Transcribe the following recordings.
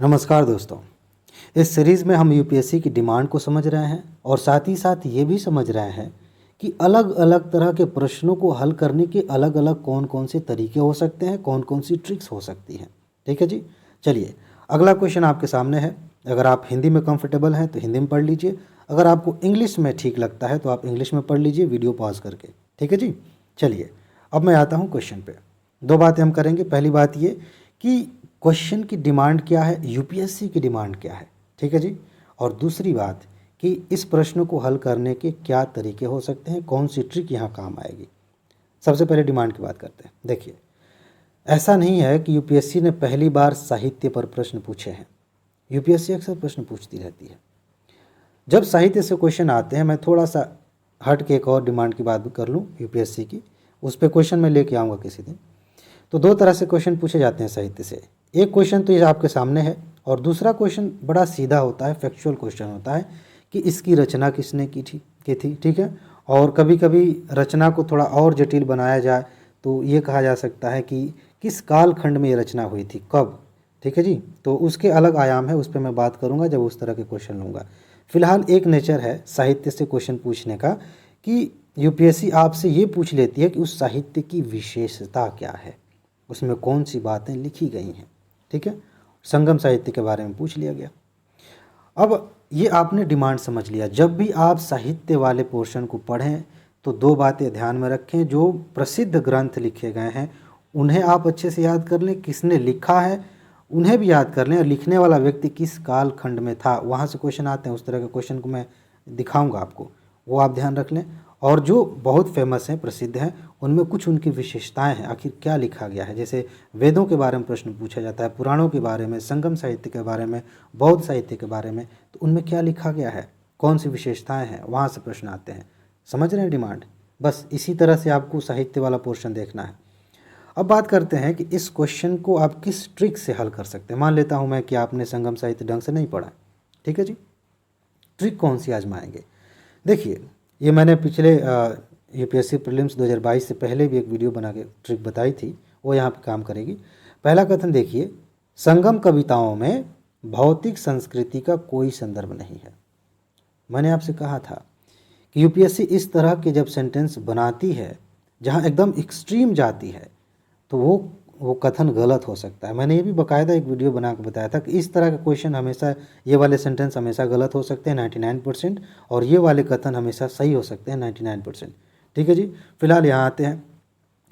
नमस्कार दोस्तों। इस सीरीज़ में हम यूपीएससी की डिमांड को समझ रहे हैं और साथ ही साथ ये भी समझ रहे हैं कि अलग अलग तरह के प्रश्नों को हल करने के अलग अलग कौन कौन से तरीके हो सकते हैं, कौन कौन सी ट्रिक्स हो सकती हैं। ठीक है जी, चलिए अगला क्वेश्चन आपके सामने है। अगर आप हिंदी में कंफर्टेबल हैं तो हिंदी में पढ़ लीजिए, अगर आपको इंग्लिश में ठीक लगता है तो आप इंग्लिश में पढ़ लीजिए वीडियो पॉज करके। ठीक है जी, चलिए अब मैं आता हूँ क्वेश्चन पे। दो बातें हम करेंगे। पहली बात ये कि क्वेश्चन की डिमांड क्या है, यूपीएससी की डिमांड क्या है। ठीक है जी। और दूसरी बात कि इस प्रश्न को हल करने के क्या तरीके हो सकते हैं, कौन सी ट्रिक यहाँ काम आएगी। सबसे पहले डिमांड की बात करते हैं। देखिए, ऐसा नहीं है कि यूपीएससी ने पहली बार साहित्य पर प्रश्न पूछे हैं। यूपीएससी अक्सर प्रश्न पूछती रहती है। जब साहित्य से क्वेश्चन आते हैं, मैं थोड़ा सा हट के एक और डिमांड की बात कर लूँ यूपीएससी की, उस पर क्वेश्चन मैं लेके आऊँगा किसी दिन। तो दो तरह से क्वेश्चन पूछे जाते हैं साहित्य से। एक क्वेश्चन तो ये आपके सामने है और दूसरा क्वेश्चन बड़ा सीधा होता है, फैक्चुअल क्वेश्चन होता है कि इसकी रचना किसने की थी। ठीक है। और कभी कभी रचना को थोड़ा और जटिल बनाया जाए तो ये कहा जा सकता है कि किस कालखंड में ये रचना हुई थी, कब। ठीक है जी। तो उसके अलग आयाम है, उस पर मैं बात करूँगा जब उस तरह के क्वेश्चन लूँगा। फिलहाल एक नेचर है साहित्य से क्वेश्चन पूछने का कि यूपीएससी आपसे ये पूछ लेती है कि उस साहित्य की विशेषता क्या है, उसमें कौन सी बातें लिखी गई हैं। ठीक है। संगम साहित्य के बारे में पूछ लिया गया। अब ये आपने डिमांड समझ लिया। जब भी आप साहित्य वाले पोर्शन को पढ़ें तो दो बातें ध्यान में रखें। जो प्रसिद्ध ग्रंथ लिखे गए हैं उन्हें आप अच्छे से याद कर लें, किसने लिखा है उन्हें भी याद कर लें, और लिखने वाला व्यक्ति किस काल खंड में था, वहाँ से क्वेश्चन आते हैं। उस तरह के क्वेश्चन को मैं दिखाऊंगा आपको, वो आप ध्यान रख लें। और जो बहुत फेमस हैं, प्रसिद्ध हैं, उनमें कुछ उनकी विशेषताएं हैं, आखिर क्या लिखा गया है। जैसे वेदों के बारे में प्रश्न पूछा जाता है, पुराणों के बारे में, संगम साहित्य के बारे में, बौद्ध साहित्य के बारे में, तो उनमें क्या लिखा गया है, कौन सी विशेषताएं हैं, वहाँ से प्रश्न आते हैं। समझ रहे हैं डिमांड। बस इसी तरह से आपको साहित्य वाला पोर्शन देखना है। अब बात करते हैं कि इस क्वेश्चन को आप किस ट्रिक से हल कर सकते हैं। मान लेता हूँ मैं कि आपने संगम साहित्य ढंग से नहीं पढ़ा। ठीक है जी। ट्रिक कौन सी आजमाएंगे। देखिए, ये मैंने पिछले यूपीएससी प्रीलिम्स 2022 से पहले भी एक वीडियो बना के ट्रिक बताई थी, वो यहाँ पे काम करेगी। पहला कथन देखिए, संगम कविताओं में भौतिक संस्कृति का कोई संदर्भ नहीं है। मैंने आपसे कहा था कि यूपीएससी इस तरह के जब सेंटेंस बनाती है जहाँ एकदम एक्सट्रीम जाती है तो वो कथन गलत हो सकता है। मैंने ये भी बाकायदा एक वीडियो बना के बताया था कि इस तरह के क्वेश्चन हमेशा, ये वाले सेंटेंस हमेशा गलत हो सकते हैं 99%, और ये वाले कथन हमेशा सही हो सकते हैं 99%। ठीक है जी। फिलहाल यहाँ आते हैं।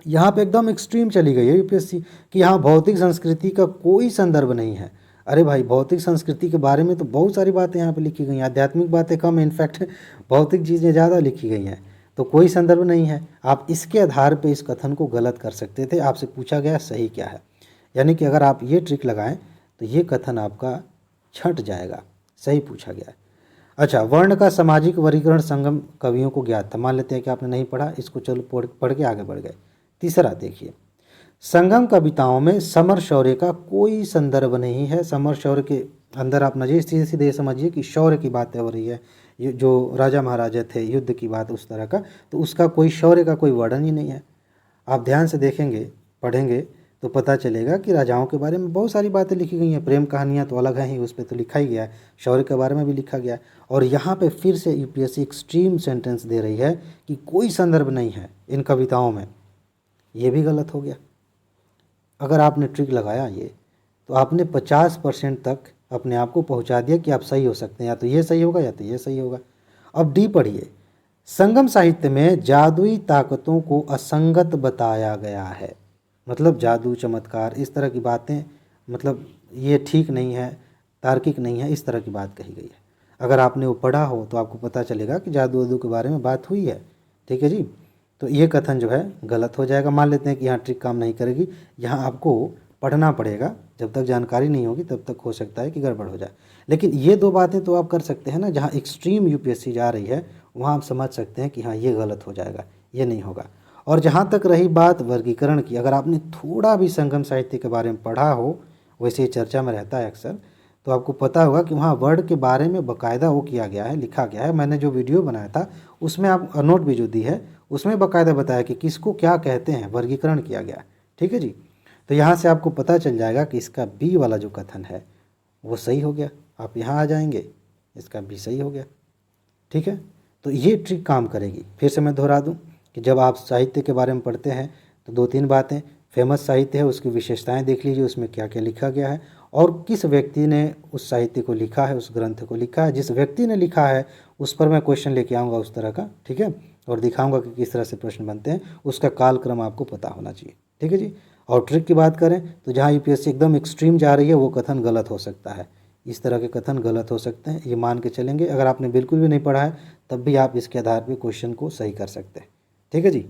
यहाँ पे एकदम एक्सट्रीम चली गई है यूपीएससी कि यहाँ भौतिक संस्कृति का कोई संदर्भ नहीं है। अरे भाई, भौतिक संस्कृति के बारे में तो बहुत सारी बातें यहाँ पे लिखी गई हैं, आध्यात्मिक बातें कम, इनफैक्ट भौतिक चीज़ें ज़्यादा लिखी गई हैं। तो कोई संदर्भ नहीं है। आप इसके आधार पे इस कथन को गलत कर सकते थे। आपसे पूछा गया सही क्या है, यानी कि अगर आप ये ट्रिक लगाएं तो ये कथन आपका छंट जाएगा, सही पूछा गया है। अच्छा, वर्ण का सामाजिक वर्गीकरण संगम कवियों को ज्ञात था। मान लेते हैं कि आपने नहीं पढ़ा इसको, चलो पढ़ के आगे बढ़ गए। तीसरा देखिए, संगम कविताओं में समर शौर्य का कोई संदर्भ नहीं है। समर शौर्य के अंदर आप नजीर सीधे सीधे समझिए कि शौर्य की बातें हो रही है, ये जो राजा महाराजा थे, युद्ध की बात उस तरह का, तो उसका कोई शौर्य का कोई वर्णन ही नहीं है। आप ध्यान से देखेंगे, पढ़ेंगे तो पता चलेगा कि राजाओं के बारे में बहुत सारी बातें लिखी गई हैं। प्रेम कहानियाँ तो अलग हैं ही, उस पर तो लिखा ही गया है, शौर्य के बारे में भी लिखा गया है। और यहाँ पे फिर से यूपीएससी एक्सट्रीम सेंटेंस दे रही है कि कोई संदर्भ नहीं है इन कविताओं में। ये भी गलत हो गया। अगर आपने ट्रिक लगाया ये, तो आपने 50% तक अपने आप को पहुंचा दिया कि आप सही हो सकते हैं, या तो ये सही होगा या तो ये सही होगा। अब डी पढ़िए, संगम साहित्य में जादुई ताकतों को असंगत बताया गया है। मतलब जादू, चमत्कार, इस तरह की बातें, मतलब ये ठीक नहीं है, तार्किक नहीं है, इस तरह की बात कही गई है। अगर आपने वो पढ़ा हो तो आपको पता चलेगा कि जादू वादू के बारे में बात हुई है। ठीक है जी। तो ये कथन जो है गलत हो जाएगा। मान लेते हैं कि यहाँ ट्रिक काम नहीं करेगी, यहाँ आपको पढ़ना पड़ेगा। जब तक जानकारी नहीं होगी तब तक हो सकता है कि गड़बड़ हो जाए। लेकिन ये दो बातें तो आप कर सकते हैं ना, जहाँ एक्सट्रीम यूपीएससी जा रही है वहाँ आप समझ सकते हैं कि हाँ ये गलत हो जाएगा, ये नहीं होगा। और जहाँ तक रही बात वर्गीकरण की, अगर आपने थोड़ा भी संगम साहित्य के बारे में पढ़ा हो, वैसे ये चर्चा में रहता है अक्सर, तो आपको पता होगा कि वहाँ वर्ड के बारे में बाकायदा वो किया गया है, लिखा गया है। मैंने जो वीडियो बनाया था उसमें आप नोट भी जो दी है उसमें बाकायदा बताया कि किसको क्या कहते हैं, वर्गीकरण किया गया। ठीक है जी। तो यहाँ से आपको पता चल जाएगा कि इसका बी वाला जो कथन है वो सही हो गया, आप यहाँ आ जाएंगे, इसका भी सही हो गया। ठीक है, तो ये ट्रिक काम करेगी। फिर से मैं दोहरा दूँ कि जब आप साहित्य के बारे में पढ़ते हैं तो 2-3 बातें, फेमस साहित्य है उसकी विशेषताएं देख लीजिए, उसमें क्या क्या लिखा गया है और किस व्यक्ति ने उस साहित्य को लिखा है, उस ग्रंथ को लिखा है। जिस व्यक्ति ने लिखा है उस पर मैं क्वेश्चन लेके आऊँगा उस तरह का, ठीक है, और दिखाऊंगा कि किस तरह से प्रश्न बनते हैं, उसका कालक्रम आपको पता होना चाहिए। ठीक है जी। और ट्रिक की बात करें तो जहाँ यूपीएससी एकदम एक्सट्रीम जा रही है वो कथन गलत हो सकता है, इस तरह के कथन गलत हो सकते हैं, ये मान के चलेंगे। अगर आपने बिल्कुल भी नहीं पढ़ा है तब भी आप इसके आधार पर क्वेश्चन को सही कर सकते हैं। ठीक है जी।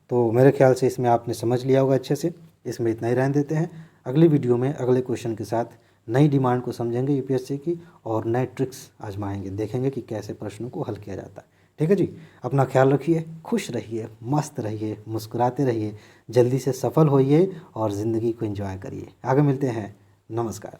तो मेरे ख्याल से इसमें आपने समझ लिया होगा अच्छे से, इसमें इतना ही रहने देते हैं। अगली वीडियो में अगले क्वेश्चन के साथ नई डिमांड को समझेंगे यूपीएससी की और नए ट्रिक्स आजमाएंगे, देखेंगे कि कैसे प्रश्नों को हल किया जाता है। ठीक है जी। अपना ख्याल रखिए, खुश रहिए, मस्त रहिए, मुस्कुराते रहिए, जल्दी से सफल होइए और ज़िंदगी को एंजॉय करिए। आगे मिलते हैं। नमस्कार।